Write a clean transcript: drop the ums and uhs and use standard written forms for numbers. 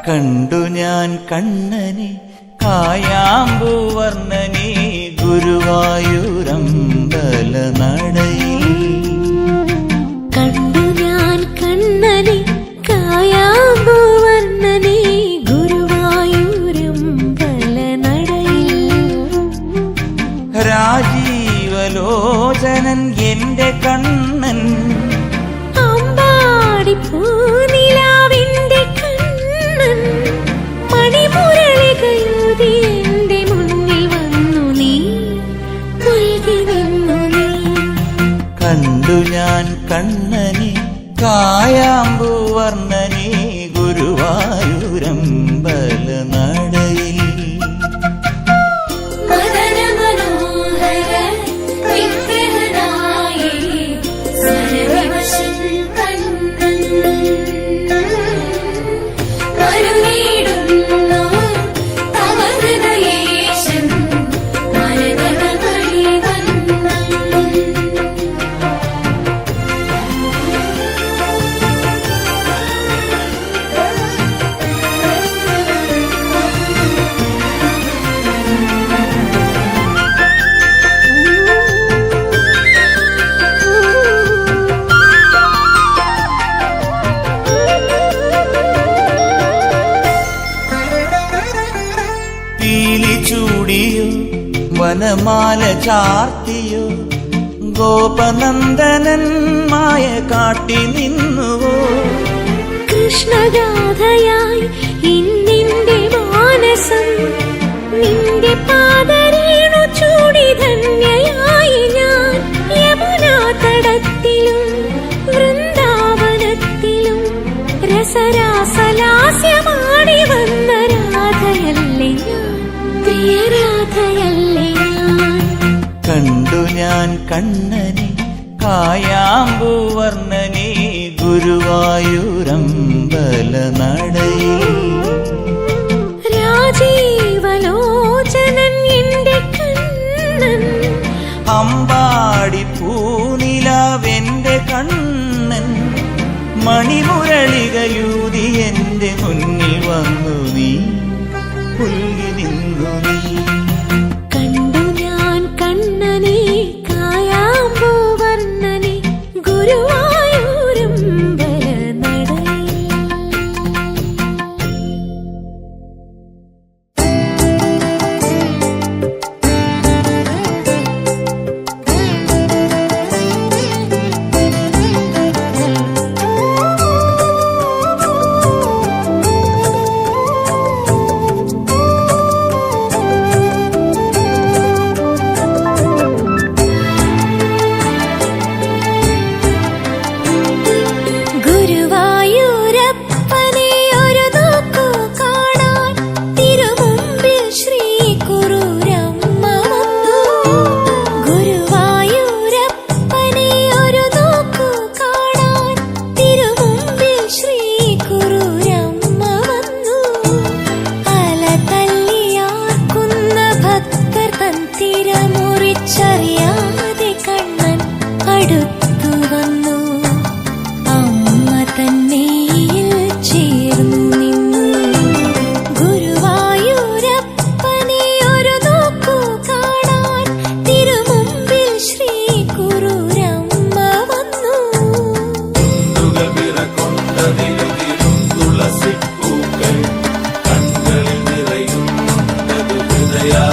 കണ്ടു ഞാൻ കണ്ണനെ കായാമ്പൂവർണ്ണനെ ഗുരുവായൂരമ്പല നടയിൽ. കണ്ടു ഞാൻ കണ്ണനെ കായാമ്പൂവർണ്ണനെ ഗുരുവായൂരമ്പല നടയിൽ. രാജീവലോചനൻ എന്റെ കണ്ണൻ അമ്പാടി പൂനിലാവിന്റെ കണ്ണൻ മണിമുരളികയൂതി എന്റെ മുന്നിൽ വന്നു നീ മുഴുകി നിന്നു നീ. കണ്ടു ഞാൻ കണ്ണനെ കായാമ്പൂവർണ്ണനെ ഗുരുവായൂരമ്പല നടയിൽ. പീലി ചൂടിയോ വനമാല ചാർത്തിയോ ഗോപനന്ദനൻ മായ കാട്ടി നിന്നുവോ. കൃഷ്ണഗാഥയായി ഇന്നിന്റെ മാനസം നിന്റെ പാദരേണു ചൂടി ധന്യയായി ഞാൻ. യമുനാ തടത്തിലും വൃന്ദാവനത്തിലും രസരാസലാസ്യമാടി വന്ന രാധയല്ലേ ഞാൻ, പ്രിയരാധയല്ലേ ഞാൻ. കണ്ടു ഞാൻ കണ്ണനെ കായാമ്പൂവർണ്ണനെ ഗുരുവായൂരമ്പല നടയിൽ. രാജീവലോചനൻ എന്റെ കണ്ണൻ അമ്പാടി പൂനിലാവെന്റെ കണ്ണൻ മണിമുരളികയൂതി എന്റെ മുന്നിൽ വന്നു നീ പുൽകി നിന്നു നീ. കണ്ടു ഞാൻ കണ്ണനെ കായാമ്പൂവർണ്ണനെ ഗുരുവായൂരമ്പല നടയിൽ. റിയാതെ കണ്ണൻ അടുത്തു വന്നു, അമ്മ തന്നെയിൽ ചേർന്നു നിന്നു. ഗുരുവായൂരപ്പനെ ഒരു നോക്കു കാണാൻ തിരുമുമ്പിൽ ശ്രീ കുറൂരമ്മ വന്നു. തുളസിപ്പൂക്കൾ കണ്ണുകളിൽ നിറയുന്നത് ഹൃദയാ